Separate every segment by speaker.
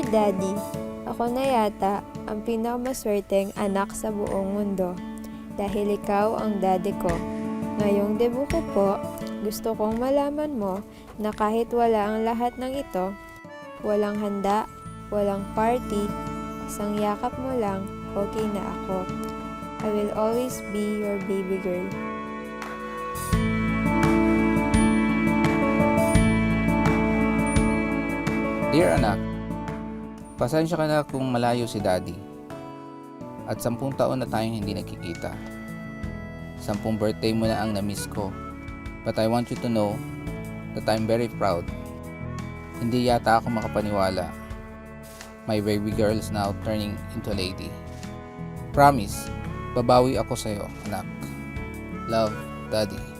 Speaker 1: Daddy, ako na yata ang pinakamaswerteng anak sa buong mundo dahil ikaw ang daddy ko. Ngayong debut ko po, gusto kong malaman mo na kahit wala ang lahat ng ito, walang handa, walang party, isang yakap mo lang, okay na ako. I will always be your baby girl.
Speaker 2: Dear anak, pasensya ka na kung malayo si Daddy. At 10 taon na tayong hindi nagkikita. 10 birthday mo na ang na-miss ko. But I want you to know that I'm very proud. Hindi yata ako makapaniwala. My baby girl is now turning into a lady. Promise, babawi ako sa'yo, anak. Love, Daddy.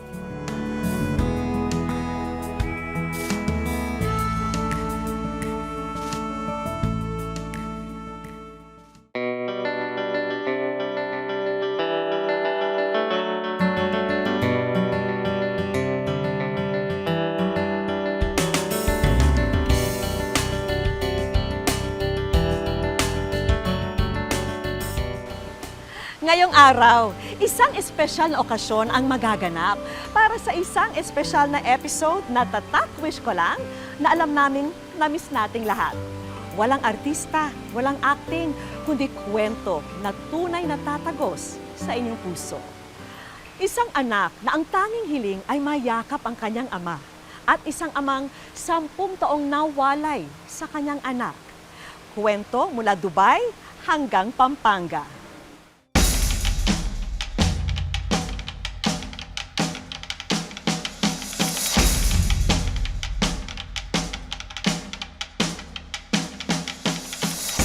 Speaker 3: Ngayong araw, isang espesyal na okasyon ang magaganap para sa isang espesyal na episode na tatak wish ko lang na alam naming na-miss nating lahat. Walang artista, walang acting, kundi kwento na tunay na tatagos sa inyong puso. Isang anak na ang tanging hiling ay mayakap ang kanyang ama at isang amang 10 taong nawalay sa kanyang anak. Kwento mula Dubai hanggang Pampanga.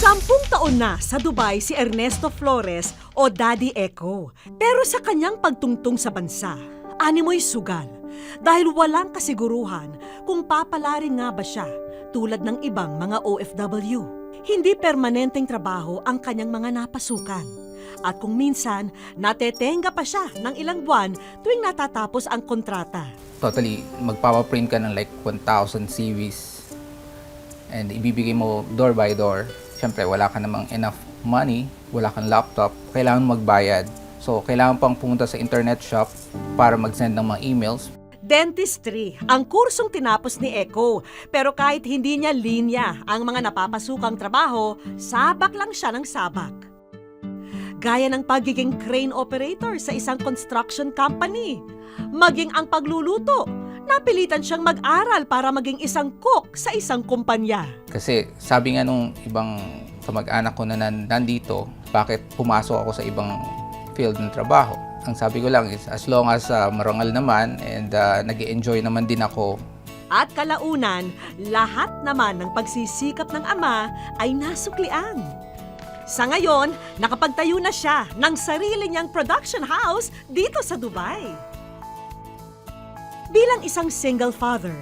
Speaker 3: Sampung taon na sa Dubai si Ernesto Flores o Daddy Echo. Pero sa kanyang pagtungtong sa bansa, animoy sugal dahil walang kasiguruhan kung papalarin nga ba siya tulad ng ibang mga OFW. Hindi permanenteng trabaho ang kanyang mga napasukan. At kung minsan, natetenga pa siya ng ilang buwan tuwing natatapos ang kontrata.
Speaker 2: Totally, magpapaprint ka ng like 1,000 CVs and ibibigay mo door by door. Siyempre, wala ka namang enough money, wala kang laptop, kailangan magbayad. So, kailangan pang pumunta sa internet shop para mag-send ng mga emails.
Speaker 3: Dentistry, ang kursong tinapos ni Echo. Pero kahit hindi niya linya ang mga napapasukang trabaho, sabak lang siya ng sabak. Gaya ng pagiging crane operator sa isang construction company. Maging ang pagluluto, napilitan siyang mag-aral para maging isang cook sa isang kumpanya.
Speaker 2: Kasi sabi nga nung ibang kamag-anak ko na nandito, bakit pumasok ako sa ibang field ng trabaho? Ang sabi ko lang is as long as marangal naman and nag-enjoy naman din ako.
Speaker 3: At kalaunan, lahat naman ng pagsisikap ng ama ay nasuklian. Sa ngayon, nakapagtayo na siya ng sarili niyang production house dito sa Dubai. Bilang isang single father,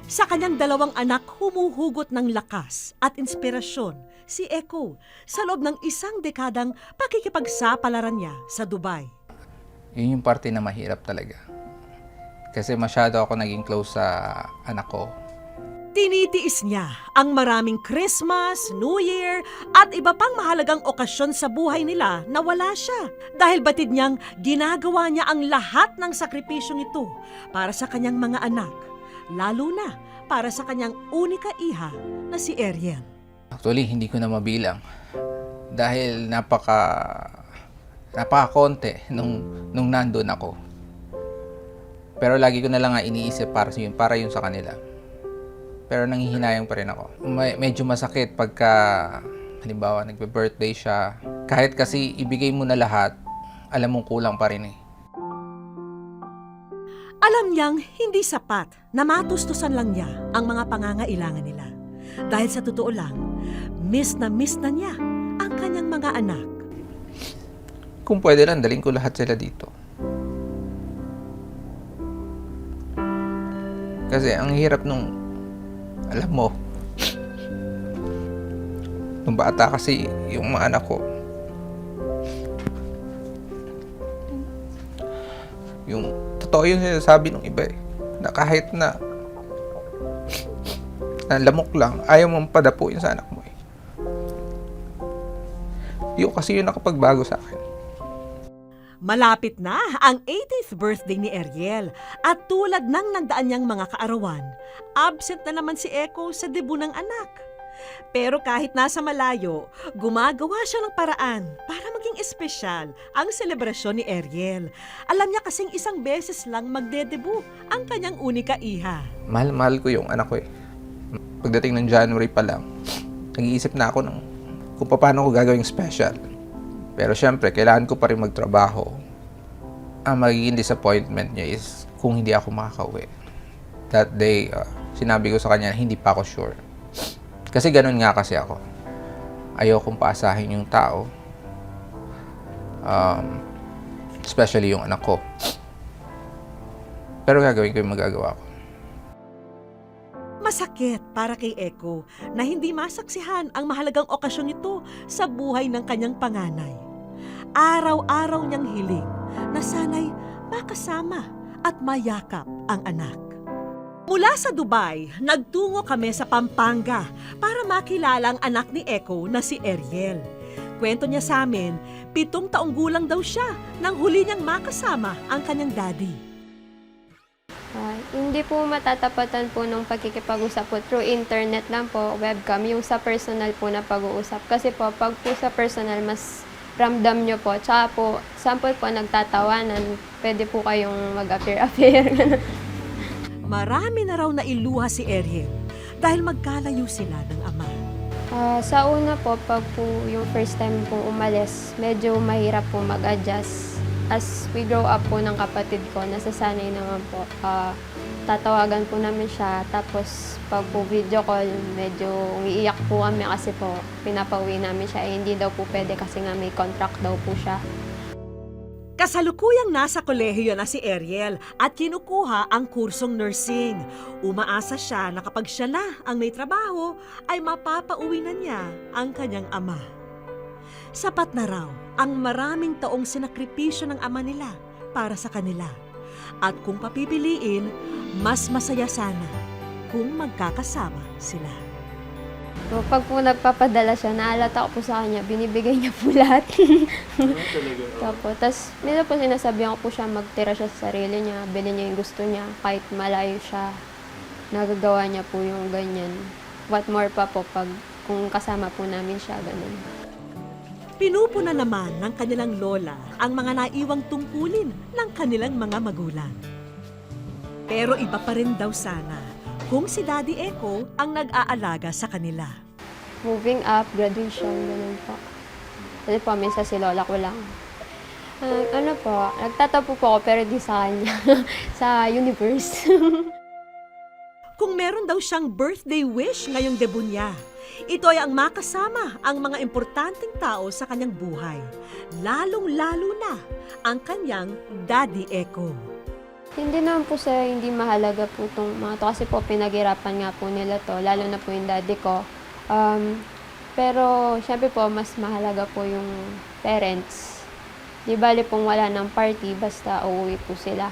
Speaker 3: sa kanyang 2 anak humuhugot ng lakas at inspirasyon si Echo sa loob ng 1 dekadang pakikipagsapalaran niya sa Dubai.
Speaker 2: Yun yung parte na mahirap talaga. Kasi masyado ako naging close sa anak ko.
Speaker 3: Tinitiis niya ang maraming Christmas, New Year at iba pang mahalagang okasyon sa buhay nila na wala siya. Dahil batid niyang ginagawa niya ang lahat ng sakripisyong ito para sa kanyang mga anak. Lalo na para sa kanyang unika iha na si Ariel.
Speaker 2: Actually, hindi ko na mabilang. Dahil napaka-konti nung nandun ako. Pero lagi ko na lang nga iniisip para yun sa kanila. Pero nanghihinayang pa rin ako. Medyo masakit pagka, halimbawa, nagbe-birthday siya. Kahit kasi ibigay mo na lahat, alam mong kulang pa rin eh.
Speaker 3: Alam niyang hindi sapat na matustusan lang niya ang mga pangangailangan nila. Dahil sa totoo lang, miss na niya ang kanyang mga anak.
Speaker 2: Kung pwede lang, dalhin ko lahat sila dito. Kasi ang hirap nung, alam mo, nung bata kasi yung mga anak ko, yung totoo yung sinasabi ng iba eh, na kahit na lamok lang, ayaw mong padapuin sa anak mo eh.
Speaker 4: Yun kasi yun nakapagbago sa akin.
Speaker 3: Malapit na ang 80th birthday ni Ariel at tulad ng nagdaan niyang mga kaarawan, absent na naman si Echo sa debut ng anak. Pero kahit nasa malayo, gumagawa siya ng paraan para maging espesyal ang selebrasyon ni Ariel. Alam niya kasing isang beses lang magdedebut ang kanyang unika iha.
Speaker 4: Mahal ko yung anak ko eh. Pagdating ng January pa lang, nag-iisip na ako ng kung paano ko gagawing special. Pero syempre, kailangan ko pa rin magtrabaho. Ang magiging disappointment niya is kung hindi ako makakauwi. That day, sinabi ko sa kanya na hindi pa ako sure. Kasi ganun nga kasi ako. Ayokong paasahin yung tao. Especially yung anak ko. Pero gagawin ko yung magagawa ko.
Speaker 3: Masakit para kay Echo na hindi masaksihan ang mahalagang okasyon nito sa buhay ng kanyang panganay. Araw-araw niyang hiling na sana'y makasama at mayakap ang anak. Mula sa Dubai, nagtungo kami sa Pampanga para makilala ang anak ni Echo na si Ariel. Kwento niya sa amin, 7 taong gulang daw siya nang huli niyang makasama ang kanyang daddy.
Speaker 1: Hindi po matatapatan po ng pagkikipag-usap po through internet lang po, webcam, yung sa personal po na pag-uusap. Kasi po, pag po sa personal, mas ramdam nyo po. Tsaka po, sample po nagtatawanan, pwede po kayong mag-appear-appear.
Speaker 3: Marami na raw na iluha si Ariel dahil magkalayo sila ng ama.
Speaker 1: Sa una po, pag po yung first time po umalis, medyo mahirap po mag-adjust. As we grow up po ng kapatid ko, nasasanay naman po. Tatawagan po namin siya, tapos pag po video call, medyo umiiyak po kami kasi po pinapauwi namin siya. Hindi daw po pwede kasi nga may contract daw po siya.
Speaker 3: Kasalukuyang nasa kolehiyo na si Ariel at kinukuha ang kursong nursing. Umaasa siya na kapag siya na ang may trabaho, ay mapapauwi na niya ang kanyang ama. Sapat na raw ang maraming taong sinakripisyo ng ama nila para sa kanila. At kung papipiliin, mas masaya sana kung magkakasama sila.
Speaker 1: So, pag po nagpapadala siya, naalata ko po sa kanya, binibigay niya po lahat. Tapos, minsan po sinasabihan ko po siya, magtira siya sa sarili niya, bilhin niya yung gusto niya, kahit malayo siya, nagagawa niya po yung ganyan. What more pa po pag kung kasama po namin siya, ganun.
Speaker 3: Pinupuna naman ng kanilang lola ang mga naiwang tungkulin ng kanilang mga magulang. Pero iba pa rin daw sana kung si Daddy Echo ang nag-aalaga sa kanila.
Speaker 1: Moving up, graduation, ganun po. Kasi po, minsan si lola ko lang. Ano po, nagtatapo po ako pero di sa kanya, sa universe.
Speaker 3: Kung meron daw siyang birthday wish ngayong debut niya, ito ay ang makasama ang mga importanteng tao sa kanyang buhay, lalong-lalo na ang kanyang Daddy Echo.
Speaker 1: Hindi naman po sa hindi mahalaga po itong mga to kasi po pinaghirapan nga po nila to, lalo na po yung daddy ko. Pero syempre po mas mahalaga po yung parents. Di bali pong wala ng party basta uuwi po sila.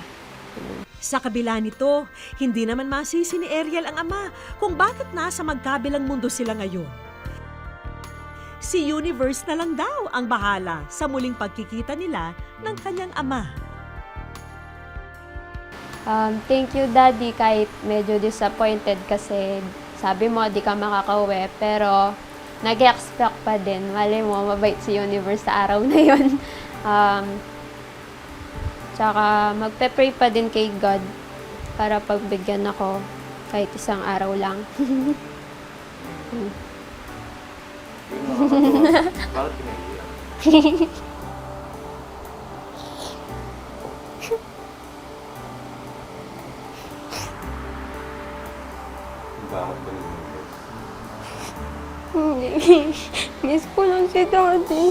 Speaker 3: Sa kabila nito, hindi naman masisi ni Ariel ang ama kung bakit nasa magkabilang mundo sila ngayon. Si Universe na lang daw ang bahala sa muling pagkikita nila ng kanyang ama.
Speaker 1: Thank you, Daddy, kahit medyo disappointed kasi sabi mo di ka makakauwi, pero nag-expect pa din. Malay mo, mabait si Universe sa araw na yun. Tsaka magpe-pray pa din kay God para pagbigyan ako kahit isang araw lang. Hindi. Miss ko lang si Daddy.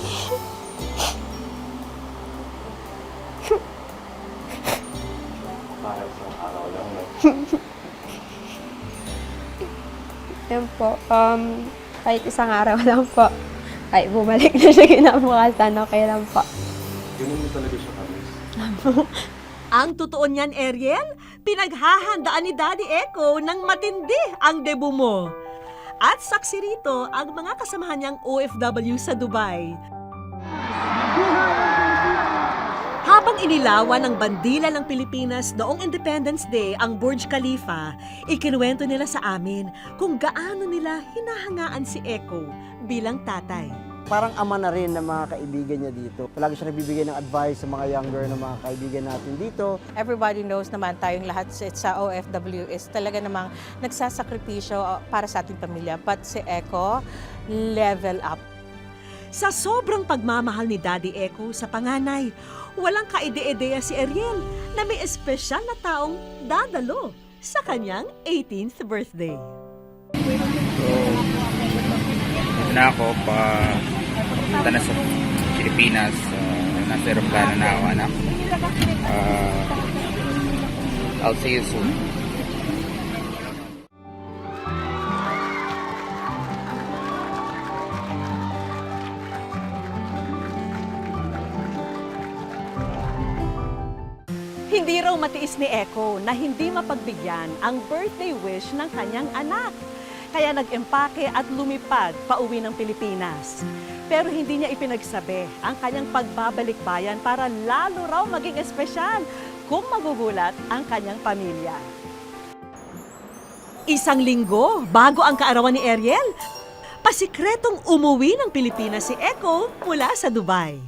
Speaker 1: Yan po. Kahit isang araw lang po. Kahit bumalik na siya kinabukasan, okay lang po.
Speaker 5: Ganun mo talaga siya kamis.
Speaker 3: Ang totoo niyan, Ariel, pinaghahandaan ni Daddy Echo ng matindi ang debut mo. At saksi rito ang mga kasamahan niyang OFW sa Dubai. Habang inilawan ng bandila ng Pilipinas noong Independence Day ang Burj Khalifa, ikinuwento nila sa amin kung gaano nila hinahangaan si Echo bilang tatay.
Speaker 6: Parang ama na rin ng mga kaibigan niya dito. Palagi siya nagbibigay ng advice sa mga younger na mga kaibigan natin dito.
Speaker 7: Everybody knows naman tayong lahat sa OFW is talaga namang nagsasakripisyo para sa ating pamilya. But si Echo, level up.
Speaker 3: Sa sobrang pagmamahal ni Daddy Echo sa panganay, walang kaide-ideya si Ariel na may espesyal na taong dadalo sa kanyang 18th birthday.
Speaker 2: So, ito na ako punta na sa Pilipinas. Nasa aeroplano na ako, anak. I'll see you soon.
Speaker 3: Hindi raw matiis ni Echo na hindi mapagbigyan ang birthday wish ng kanyang anak. Kaya nag-empake at lumipad pauwi ng Pilipinas. Pero hindi niya ipinagsabi ang kanyang pagbabalik bayan para lalo raw maging espesyal kung magugulat ang kanyang pamilya. Isang linggo bago ang kaarawan ni Ariel, pasikretong umuwi ng Pilipinas si Echo mula sa Dubai.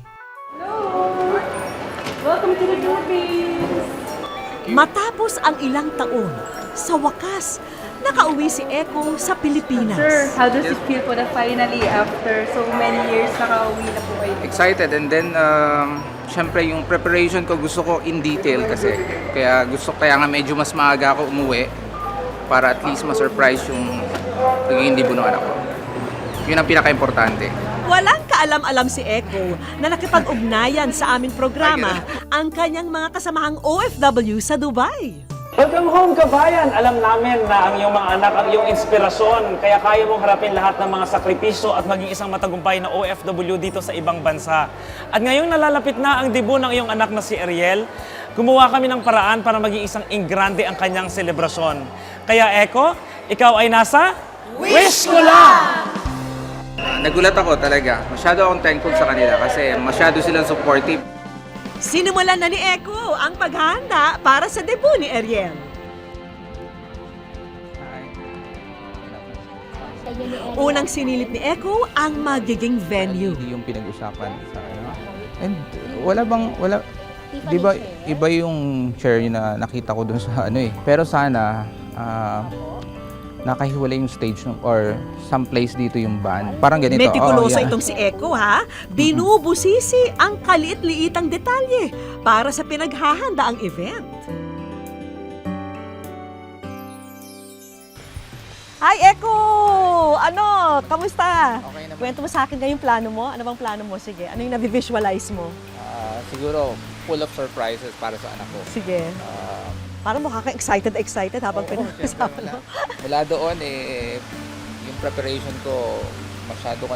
Speaker 8: Welcome to the Philippines!
Speaker 3: Matapos ang ilang taon, sa wakas, nakauwi si Echo sa Pilipinas.
Speaker 8: Sir, how does it feel po na finally after so many years nakauwi na po kayo?
Speaker 2: Excited, and then syempre yung preparation ko gusto ko in detail kasi kaya nga medyo mas maaga ako umuwi para at least ma-surprise yung pagiging dibo ng anak ko. Yun ang pinaka-importante.
Speaker 3: Walang kaalam-alam si Echo na nakipag-ugnayan sa aming programa ang kanyang mga kasamahang OFW sa Dubai.
Speaker 9: Welcome home, kabayan! Alam namin na ang iyong mga anak ang iyong inspirasyon, kaya kaya mong harapin lahat ng mga sakripisyo at maging isang matagumpay na OFW dito sa ibang bansa. At ngayong nalalapit na ang debut ng iyong anak na si Ariel, gumawa kami ng paraan para maging isang ingrande ang kanyang selebrasyon. Kaya Echo, ikaw ay nasa Wish Ko Lang!
Speaker 2: Nagulat ako talaga. Masyado akong thankful sa kanila kasi masyado silang supportive.
Speaker 3: Sinimulan na ni Echo ang paghahanda para sa debut ni Ariel. Unang sinilip ni Echo ang magiging venue.
Speaker 2: Hindi yung pinag-usapan sa ano. And wala, di ba iba yung chair na nakita ko dun sa ano eh. Pero sana nakahiwalay yung stage or someplace dito yung band. Parang ganito.
Speaker 3: Metikuloso
Speaker 2: yeah.
Speaker 3: itong si Echo ha. Binubusisi ang kalit-liitang detalye para sa pinaghahandaang event. Hi Echo! Ano? Kamusta?
Speaker 2: Okay naman.
Speaker 3: Kwento mo sa akin ngayong plano mo. Ano bang plano mo? Sige, ano yung nabivisualize mo?
Speaker 2: Siguro full of surprises para sa anak ko.
Speaker 3: Sige. Parang makaka-excited habang pinag-usapan mo.
Speaker 2: Mula doon yung preparation ko masyado ko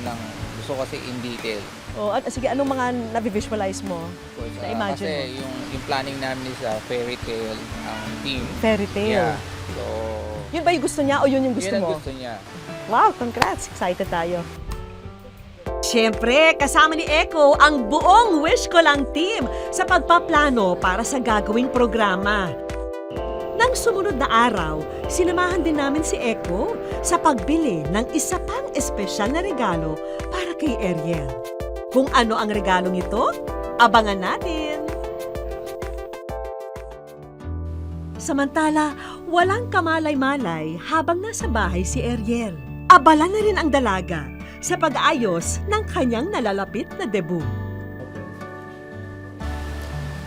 Speaker 2: gusto kasi in detail.
Speaker 3: Oh, sige, anong mga nabivisualize mo?
Speaker 2: Of course,
Speaker 3: Na-imagine
Speaker 2: kasi yung planning namin is fairy tale ang team.
Speaker 3: Fairy tale.
Speaker 2: Yeah. So,
Speaker 3: Yun ba yung gusto niya o yun yung gusto
Speaker 2: yun ang
Speaker 3: mo?
Speaker 2: gusto niya.
Speaker 3: Wow, congrats! Excited tayo. Siyempre, kasama ni Echo ang buong Wish Ko Lang team sa pagpaplano para sa gagawing programa. Nang sumunod na araw, sinamahan din namin si Echo sa pagbili ng isa pang espesyal na regalo para kay Ariel. Kung ano ang regalong ito, abangan natin! Samantala, walang kamalay-malay habang nasa bahay si Ariel. Abala na rin ang dalaga sa pag-ayos ng kanyang nalalapit na debut.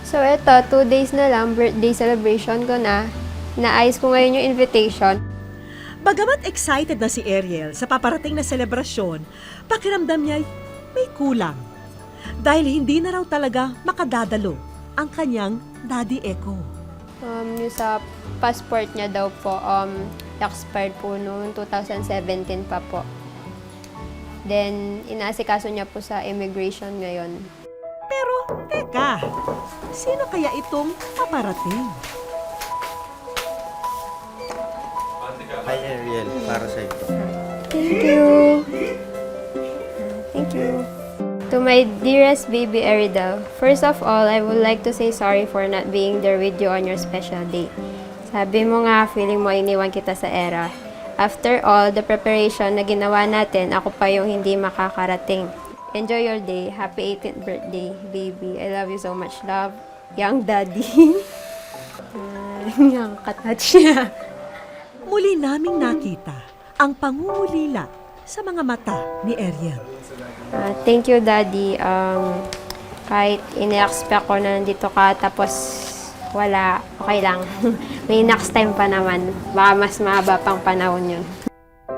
Speaker 1: So eto, 2 days na lang, birthday celebration ko na. Naayos ko ngayon yung invitation.
Speaker 3: Bagamat excited na si Ariel sa paparating na selebrasyon, pakiramdam niya may kulang. Dahil hindi na raw talaga makadadalo ang kanyang Daddy Echo.
Speaker 1: Yung sa passport niya daw po, expired po noong 2017 pa po. Then, inaasikaso niya po sa immigration ngayon.
Speaker 3: Pero, teka, sino kaya itong paparating?
Speaker 6: Hi Ariel, para sa ito.
Speaker 1: Thank you. Thank you. Ito To my dearest baby Eridel, first of all, I would like to say sorry for not being there with you on your special day. Sabi mo nga, feeling mo iniwan kita sa era. After all the preparation na ginawa natin, ako pa yung hindi makakarating. Enjoy your day. Happy 18th birthday, baby. I love you so much. Love, young daddy. Yung katouch niya.
Speaker 3: Muli naming nakita ang pangungulila sa mga mata ni Ariel.
Speaker 1: Thank you, Daddy. Kahit ini-expect ko na nandito ka, tapos wala, okay lang. May next time pa naman. Baka mas mahaba pang panahon yun.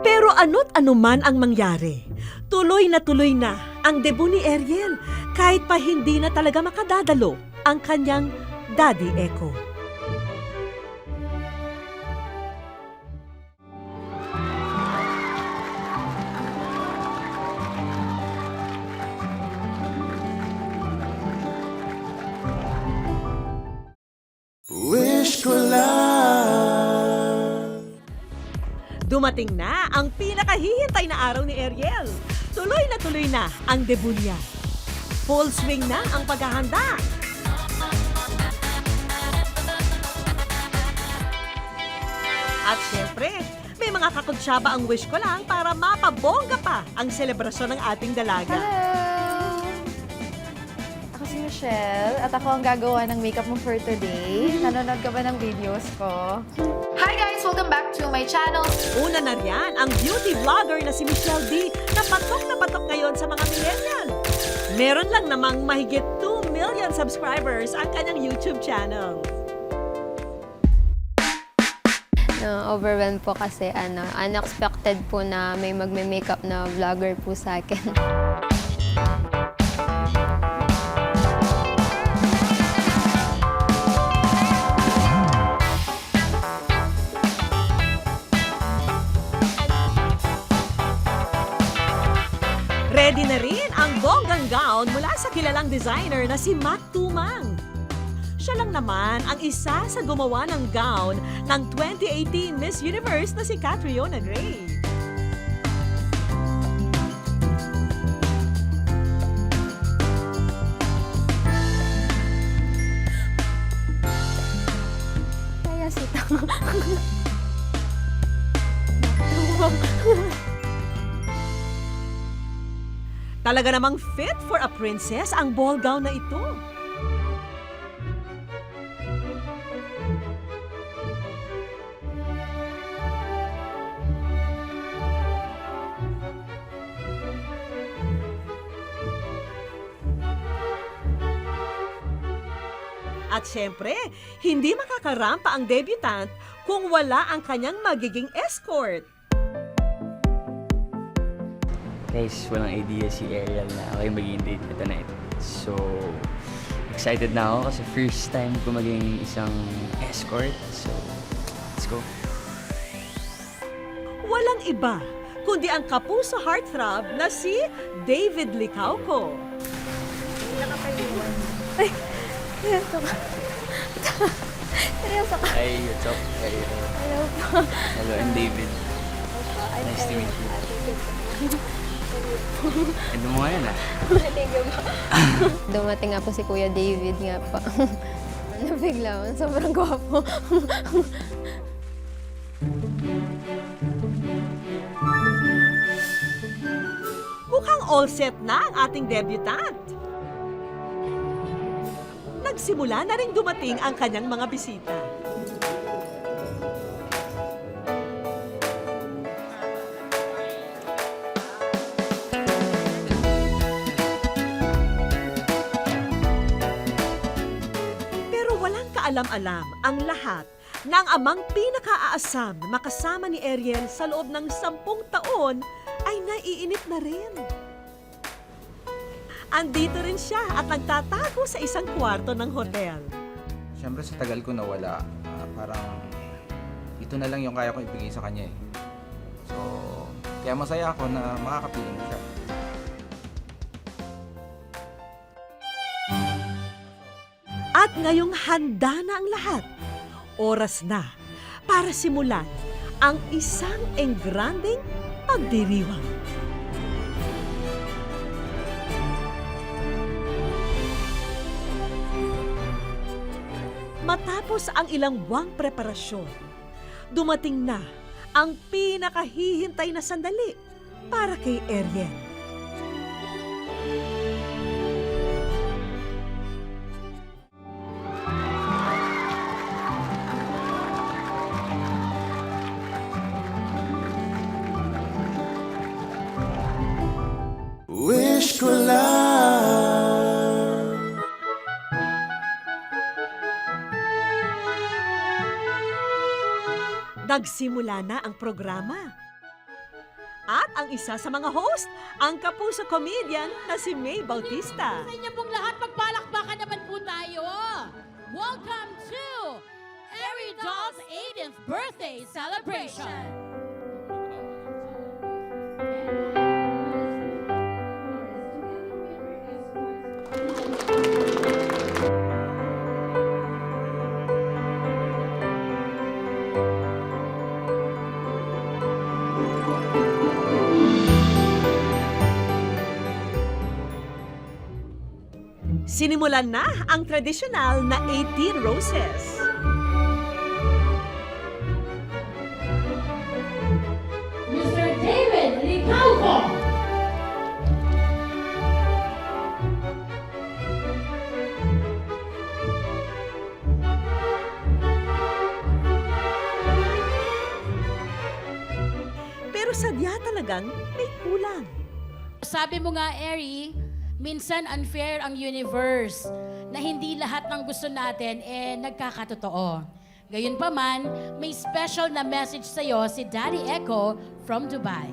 Speaker 3: Pero ano't anuman ang mangyari, tuloy na ang debut ni Ariel kahit pa hindi na talaga makadadalo ang kanyang Daddy Echo. Dumating na ang pinakahihintay na araw ni Ariel. Tuloy na ang debut niya. Full swing na ang paghahanda. At syempre, may mga kakunsyaba ang wish ko lang para mapabongga pa ang selebrasyon ng ating dalaga.
Speaker 8: Hello! Ako si Michelle at ako ang gagawa ng makeup mo for today. Nanonood ka ba ng videos ko? Hi guys! Welcome back to my channel!
Speaker 3: Una na riyan ang beauty vlogger na si Michelle D na patok ngayon sa mga millennial. Meron lang namang mahigit 2 million subscribers ang kanyang YouTube channel.
Speaker 1: Overwhelmed po kasi unexpected po na may magme-makeup na vlogger po sa akin.
Speaker 3: Ready na rin ang bonggang gown mula sa kilalang designer na si Mac Tumang. Siya lang naman ang isa sa gumawa ng gown ng 2018 Miss Universe na si Catriona Gray.
Speaker 1: Kaya sita.
Speaker 3: Talaga namang fit for a princess ang ball gown na ito. At syempre, hindi makakarampa ang debutant kung wala ang kanyang magiging escort.
Speaker 10: Guys, walang idea si Ariel na ako yung magiging date na tonight. So, excited na ako kasi first time ko maging isang escort. So, let's go.
Speaker 3: Walang iba kundi ang kapuso heartthrob na si David Licauco.
Speaker 1: Ay, seryoso ka. Seryoso ka.
Speaker 10: Hi, what's up, Ariel?
Speaker 1: Hello po.
Speaker 10: Hello, I'm David. Nice to meet you. Ano mo ngayon
Speaker 1: Thank you po. Dumating nga po si Kuya David nga po. Nabigla mo, sobrang gwapo.
Speaker 3: Mukhang all set na ang ating debutant. Nagsimula na rin dumating ang kanyang mga bisita. Pero walang kaalam-alam ang lahat na ang amang pinakaaasam na makasama ni Ariel sa loob ng 10 taon ay naiinip na rin. Andito rin siya at nagtatago sa isang kwarto ng hotel.
Speaker 4: Siyempre sa tagal ko nawala, parang ito na lang yung kaya ko ibigay sa kanya eh. So, kaya masaya ako na makakapiling siya.
Speaker 3: At ngayong handa na ang lahat, oras na para simulan ang isang engranding pagdiriwang. Matapos ang ilang buwang preparasyon, dumating na ang pinakahihintay na sandali para kay Ariel.
Speaker 5: Wish ko lang
Speaker 3: Nagsimula na ang programa. At ang isa sa mga host, ang kapuso comedian na si May Bautista.
Speaker 11: Sa inyo pong lahat, magpalakpakan naman po tayo. Welcome to Doll's 80th birthday celebration.
Speaker 3: Sinimulan na ang tradisyonal na 18 roses.
Speaker 11: Mr. David Licauco.
Speaker 3: Pero sadya talagang may kulang.
Speaker 11: Sabi mo nga, Eri, minsan unfair ang universe na hindi lahat ng gusto natin nagkakatotoo. Gayunpaman, may special na message sa'yo si Daddy Echo from Dubai.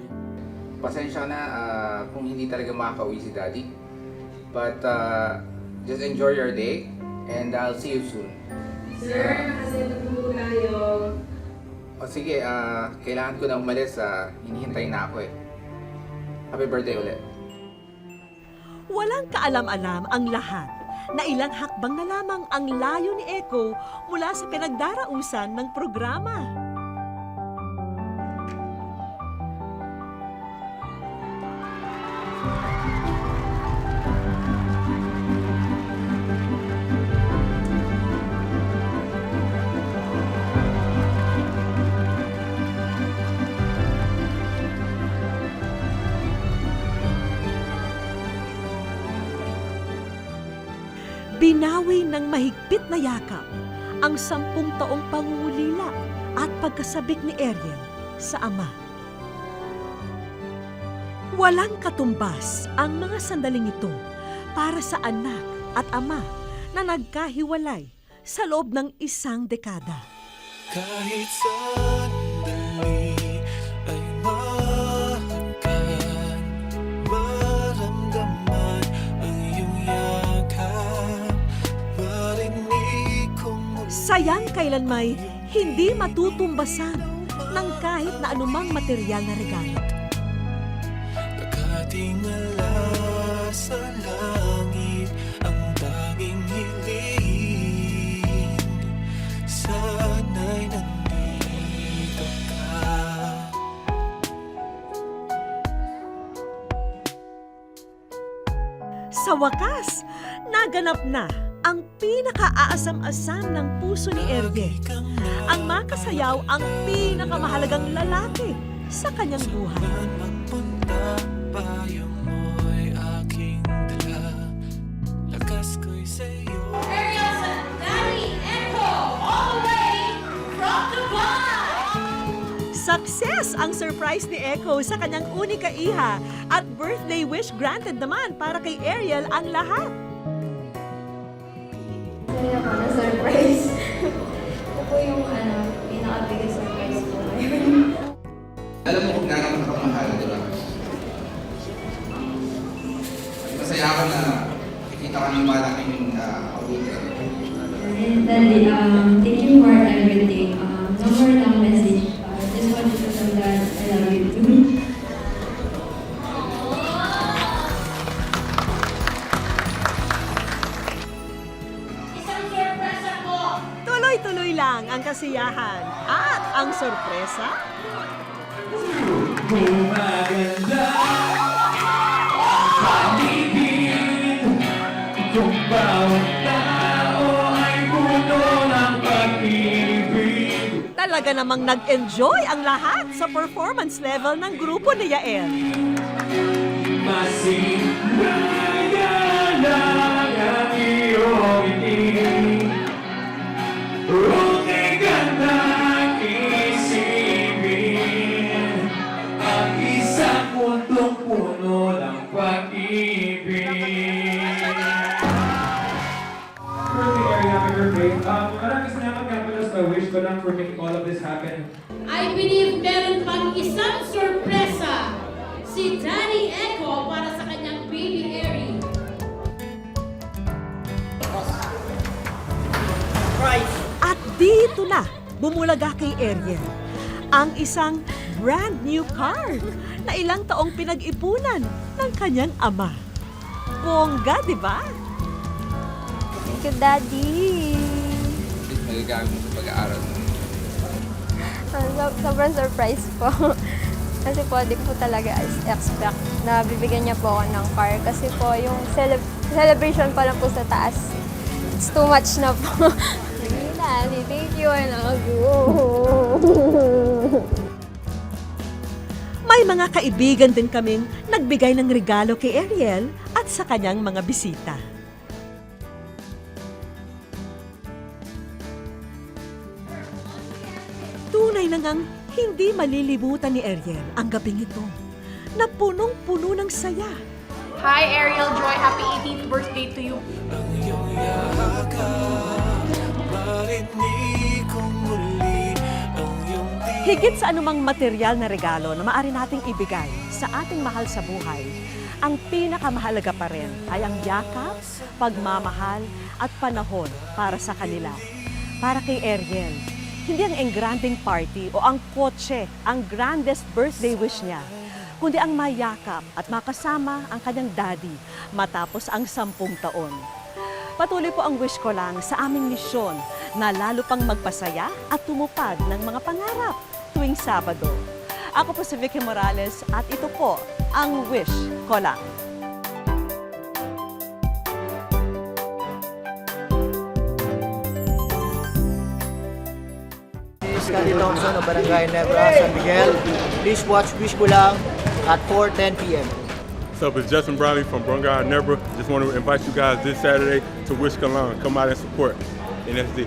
Speaker 2: Pasensya na kung hindi talaga makaka-uwi si Daddy. But just enjoy your day and I'll see you soon.
Speaker 1: Sir, nakaset po tayo.
Speaker 2: O sige, kailangan ko na umalis. Hinihintay na ako eh. Happy birthday ulit.
Speaker 3: Walang kaalam-alam ang lahat na ilang hakbang na lamang ang layo ni Echo mula sa pinagdarausan ng programa. Binawi ng mahigpit na yakap ang 10 taong pangungulila at pagkasabik ni Ariel sa ama. Walang katumbas ang mga sandaling ito para sa anak at ama na nagkahiwalay sa loob ng 1 dekada.
Speaker 5: kahit sandali ay mahakan, maramdaman ang iyong yakap, marinig kong
Speaker 3: Sayang kailan may hindi matutumbasan ng kahit na anumang material na regalo.
Speaker 5: nakatingala sa langit ang tanging hiling. Sana'y nandito ka.
Speaker 3: Sa wakas, naganap na ang pinaka-aasam-asam ng puso ni Ariel. Ang makasayaw ang pinakamahalagang lalaki sa kanyang buhay.
Speaker 5: Magpunta, payo mo'y aking dala. Lakas ko'y sa'yo.
Speaker 11: Arielson, Daddy Echo, all the way from Dubai!
Speaker 3: Success ang surprise ni Echo sa kanyang unika iha at birthday wish granted naman para kay Ariel ang lahat.
Speaker 1: Saya ako na surprise. Ito po yung pinaka-biggest surprise ko ngayon.
Speaker 2: Alam mo kung gano'n ka kamahal, di ba? Masaya ako na nakikita kami malaking awitin.
Speaker 1: Daddy, thank you for everything. No more long message. Just wanted to tell that I love you too.
Speaker 11: Isang sorpresa ko!
Speaker 3: Tuloy-tuloy lang ang kasiyahan at ang sorpresa.
Speaker 5: Kung bawat tao ay puno ng
Speaker 3: Talaga namang nag-enjoy ang lahat sa performance level ng grupo ni Yael.
Speaker 5: Masigaya lang ang iyong ngiti. Huwag gandang isipin ang isang mundong puno ng pag-ibig.
Speaker 12: Maraming salamat nga pala sa wish ko lang for making all of this happen.
Speaker 11: I believe meron pang isang sorpresa si Danny Echo para sa kanyang baby Airy.
Speaker 3: At dito na, bumulaga kay Ariel ang isang brand new car na ilang taong pinag-ipunan ng kanyang ama. Bongga, di ba?
Speaker 1: Thank you, Daddy!
Speaker 2: Magagamit mo sa pag-aaral mo.
Speaker 1: Sobrang surprise po. Kasi po, di ko po talaga expect na bibigyan niya po ako ng car. Kasi po, yung celebration pa lang po sa taas, it's too much na po. Daddy, thank you, I love you.
Speaker 3: May mga kaibigan din kaming nagbigay ng regalo kay Ariel at sa kanyang mga bisita. Tunay na ngang hindi malilimutan ni Ariel ang gabing ito na punong-puno ng saya.
Speaker 8: Hi, Ariel Joy. Happy 18th birthday to you.
Speaker 5: Ang iyong yakap, marinig kong muli ang iyong
Speaker 3: Higit sa anumang material na regalo na maaari nating ibigay sa ating mahal sa buhay, ang pinakamahalaga pa rin ay ang yakap, pagmamahal at panahon para sa kanila. Para kay Ariel, hindi ang engranding party o ang kotse ang grandest birthday wish niya, kundi ang mayakap at makasama ang kanyang daddy matapos ang 10 taon. Patuloy po ang wish ko lang sa aming misyon na lalo pang magpasaya at tumupad ng mga pangarap tuwing Sabado. Ako po si Vicky Morales at ito po ang wish ko lang.
Speaker 6: Scotty Thompson of Barangay Nebra, San Miguel. Please watch Wish Ko Lang at 4:10 p.m.
Speaker 12: What's up, it's Justin Brownlee from Barangay Nebra. Just want to invite you guys this Saturday to Wish Ko Lang. Come out and support NSD.